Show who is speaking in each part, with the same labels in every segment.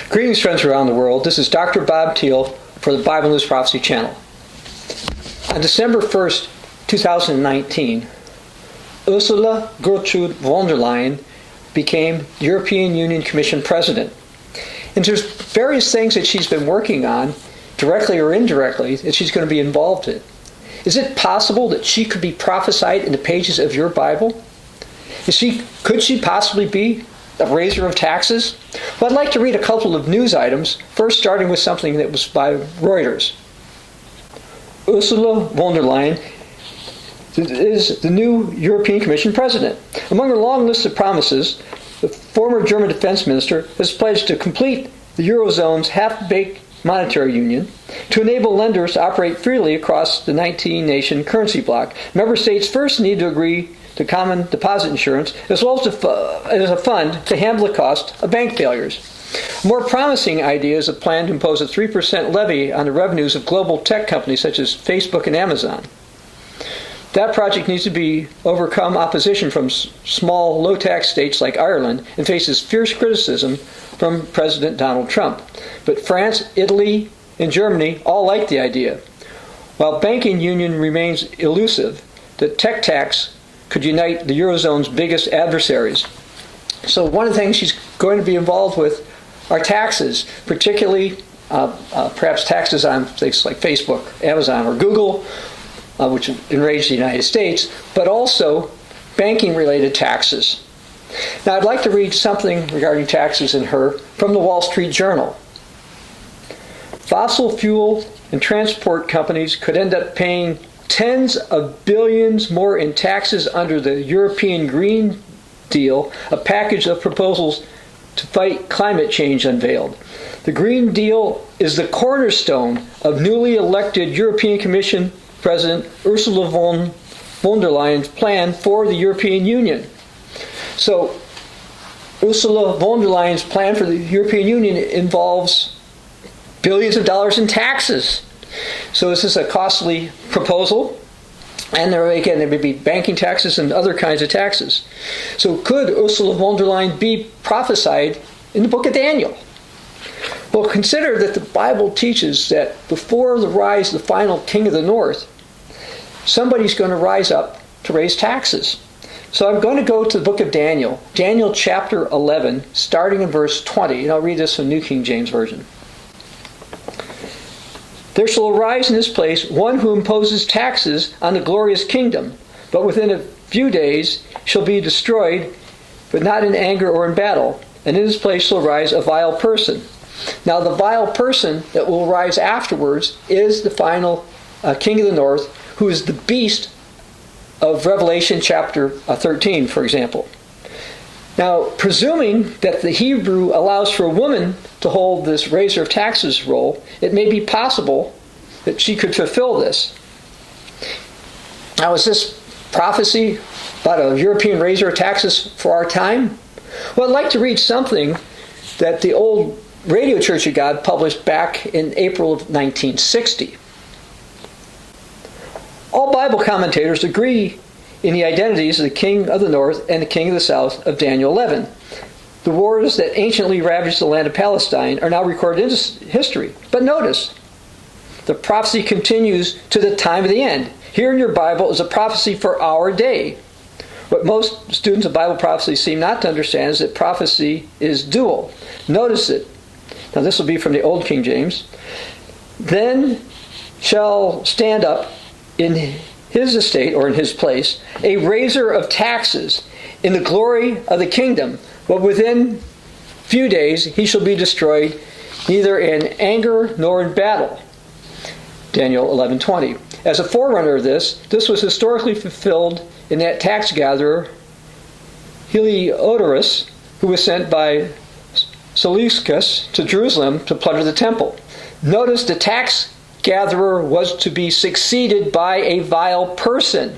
Speaker 1: Greetings, friends around the world. This is Dr. Bob Thiel for the Bible News Prophecy Channel. On December 1st, 2019, Ursula Gertrud von der Leyen became European Union Commission President. And there's various things that she's been working on, directly or indirectly, that she's going to be involved in. Is it possible that she could be prophesied in the pages of your Bible? Could she possibly be a raiser of taxes? Well, I'd like to read a couple of news items, first starting with something that was by Reuters. Ursula von der Leyen is the new European Commission President. Among her long list of promises, the former German defense minister has pledged to complete the Eurozone's half-baked monetary union, to enable lenders to operate freely across the 19-nation currency bloc. Member states first need to agree to common deposit insurance, as well as a fund to handle the cost of bank failures. A more promising idea is a plan to impose a 3% levy on the revenues of global tech companies such as Facebook and Amazon. That project needs to overcome opposition from small, low-tax states like Ireland and faces fierce criticism from President Donald Trump. But France, Italy, and Germany all like the idea. While banking union remains elusive, the tech tax could unite the Eurozone's biggest adversaries. So one of the things she's going to be involved with are taxes, particularly perhaps taxes on things like Facebook, Amazon, or Google, which enraged the United States, but also banking-related taxes. Now, I'd like to read something regarding taxes in her from the Wall Street Journal. Fossil fuel and transport companies could end up paying tens of billions more in taxes under the European Green Deal, a package of proposals to fight climate change unveiled. The Green Deal is the cornerstone of newly elected European Commission President Ursula von der Leyen's plan for the European Union. So, Ursula von der Leyen's plan for the European Union involves billions of dollars in taxes. So this is a costly proposal, and there may be banking taxes and other kinds of taxes. So could Ursula von der Leyen be prophesied in the book of Daniel? Well, consider that the Bible teaches that before the rise of the final king of the north, somebody's going to rise up to raise taxes. So I'm going to go to the book of Daniel, Daniel chapter 11, starting in verse 20, and I'll read this from New King James Version. There shall arise in this place one who imposes taxes on the glorious kingdom, but within a few days shall be destroyed, but not in anger or in battle. And in this place shall rise a vile person. Now the vile person that will rise afterwards is the final king of the north, who is the beast of Revelation chapter 13, for example. Now, presuming that the Hebrew allows for a woman to hold this raiser of taxes role, it may be possible that she could fulfill this. Now, is this prophecy about a European raiser of taxes for our time? Well, I'd like to read something that the old Radio Church of God published back in April of 1960. All Bible commentators agree in the identities of the king of the north and the king of the south of Daniel 11. The wars that anciently ravaged the land of Palestine are now recorded in history. But notice, the prophecy continues to the time of the end. Here in your Bible is a prophecy for our day. What most students of Bible prophecy seem not to understand is that prophecy is dual. Notice it. Now this will be from the Old King James. Then shall stand up in his estate, or in his place, a raiser of taxes in the glory of the kingdom, but within few days he shall be destroyed, neither in anger nor in battle. Daniel 11:20. As a forerunner of this was historically fulfilled in that tax gatherer Heliodorus, who was sent by Seleucus to Jerusalem to plunder the temple. Notice the tax gatherer was to be succeeded by a vile person.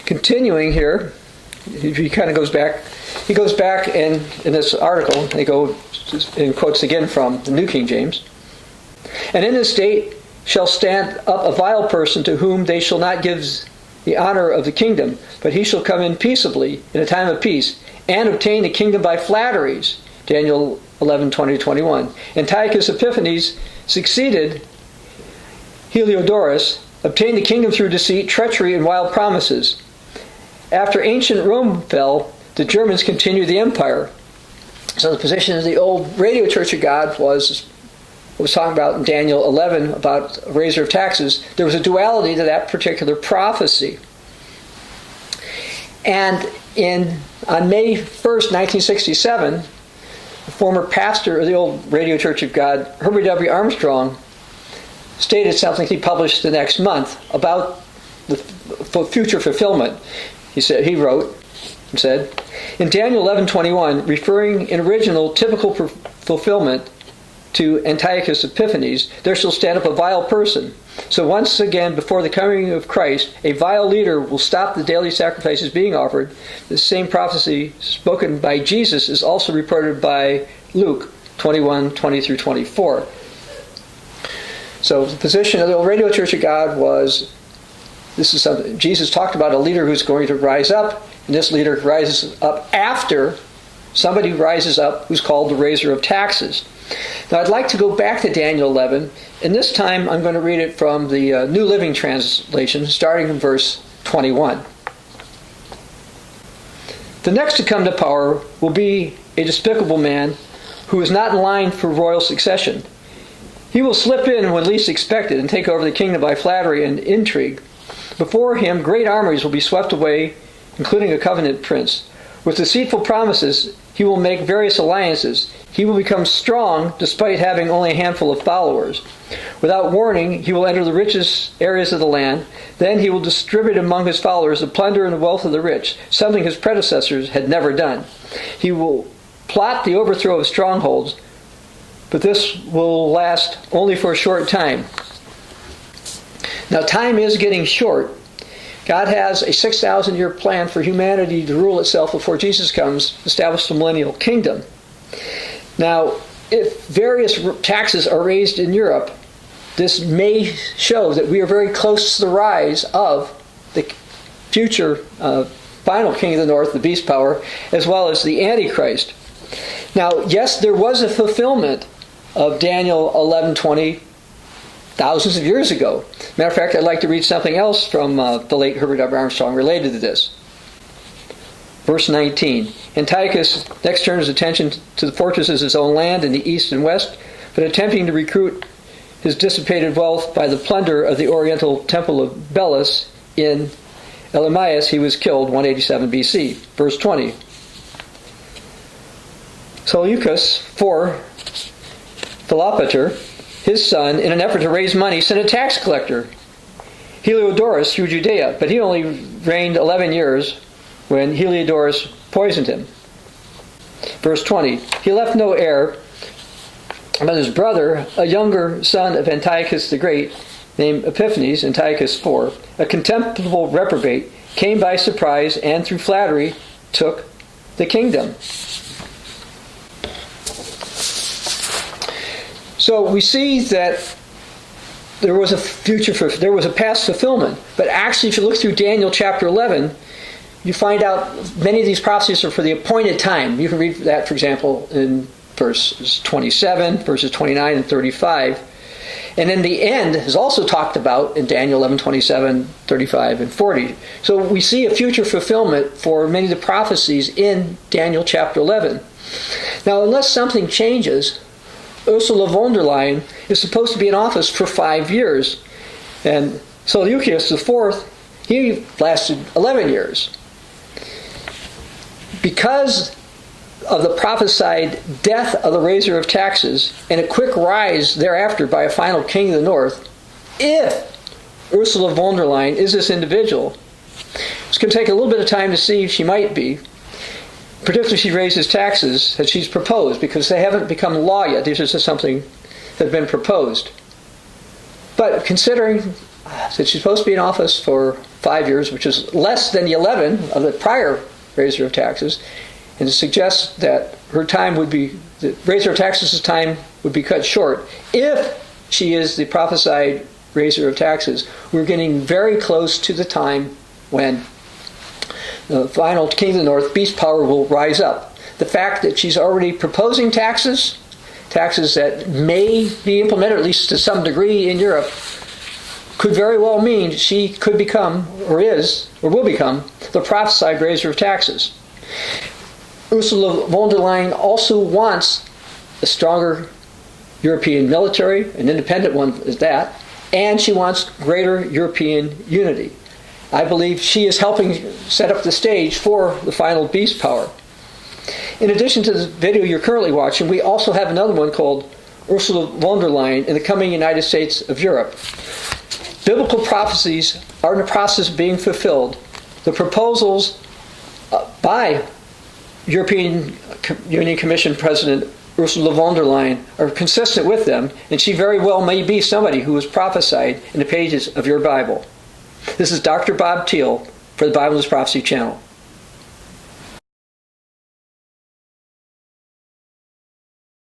Speaker 1: Continuing here, he kind of goes back. He goes back in this article, and quotes again from the New King James. And in this state shall stand up a vile person to whom they shall not give the honor of the kingdom, but he shall come in peaceably in a time of peace, and obtain the kingdom by flatteries, Daniel 11:20-21. Antiochus Epiphanes succeeded Heliodorus, obtained the kingdom through deceit, treachery, and wild promises. After ancient Rome fell, the Germans continued the empire. So the position of the old Radio Church of God was talking about in Daniel 11 about a raiser of taxes. There was a duality to that particular prophecy. And on May 1st, 1967, the former pastor of the old Radio Church of God, Herbert W. Armstrong, stated something he published the next month about the future fulfillment. He said, in Daniel 11:21, referring in original typical fulfillment to Antiochus Epiphanes, there shall stand up a vile person. So once again, before the coming of Christ, a vile leader will stop the daily sacrifices being offered. The same prophecy spoken by Jesus is also reported by Luke 21:20-24. So the position of the old Radio Church of God was, this is something Jesus talked about, a leader who's going to rise up, and this leader rises up after somebody rises up who's called the raiser of taxes. Now I'd like to go back to Daniel 11, and this time I'm going to read it from the New Living Translation, starting in verse 21. The next to come to power will be a despicable man who is not in line for royal succession. He will slip in when least expected and take over the kingdom by flattery and intrigue. Before him, great armies will be swept away, including a covenant prince. With deceitful promises, he will make various alliances. He will become strong despite having only a handful of followers. Without warning, he will enter the richest areas of the land. Then he will distribute among his followers the plunder and the wealth of the rich, something his predecessors had never done. He will plot the overthrow of strongholds, but this will last only for a short time. Now, time is getting short. God has a 6,000-year plan for humanity to rule itself before Jesus comes, establish the millennial kingdom. Now, if various taxes are raised in Europe, this may show that we are very close to the rise of the future final king of the north, the beast power, as well as the Antichrist. Now, yes, there was a fulfillment of Daniel 11:20 thousands of years ago. Matter of fact, I'd like to read something else from the late Herbert W. Armstrong related to this. Verse 19. Antiochus next turned his attention to the fortresses of his own land in the east and west, but attempting to recruit his dissipated wealth by the plunder of the oriental temple of Belus in Elamias, he was killed 187 BC. Verse 20. Seleucus IV Philopater, his son, in an effort to raise money, sent a tax collector, Heliodorus, through Judea, but he only reigned 11 years when Heliodorus poisoned him. Verse 20, he left no heir, but his brother, a younger son of Antiochus the Great, named Epiphanes, Antiochus IV, a contemptible reprobate, came by surprise and through flattery took the kingdom. So we see that there was a past fulfillment. But actually, if you look through Daniel chapter 11, you find out many of these prophecies are for the appointed time. You can read that, for example, in verses 27, verses 29 and 35. And then the end is also talked about in Daniel 11, 27, 35, and 40. So we see a future fulfillment for many of the prophecies in Daniel chapter 11. Now, unless something changes, Ursula von der Leyen is supposed to be in office for 5 years. And Seleucus IV, he lasted 11 years. Because of the prophesied death of the raiser of taxes and a quick rise thereafter by a final king of the north, if Ursula von der Leyen is this individual, it's going to take a little bit of time to see if she might be. Particularly if she raises taxes that she's proposed, because they haven't become law yet. These are just something that have been proposed. But considering that she's supposed to be in office for 5 years, which is less than the 11 of the prior raiser of taxes, and to suggest that her time would be, the raiser of taxes' time would be cut short. If she is the prophesied raiser of taxes, we're getting very close to the time when the final king of the north, beast power, will rise up. the fact that she's already proposing taxes that may be implemented, at least to some degree in Europe, could very well mean she could become, or will become, the prophesied raiser of taxes. Ursula von der Leyen also wants a stronger European military, an independent one at that, and she wants greater European unity. I believe she is helping set up the stage for the final beast power. In addition to the video you're currently watching, we also have another one called Ursula von der Leyen in the coming United States of Europe. Biblical prophecies are in the process of being fulfilled. The proposals by European Union Commission President Ursula von der Leyen are consistent with them, and she very well may be somebody who was prophesied in the pages of your Bible. This is Dr. Bob Thiel for the Bible is Prophecy channel.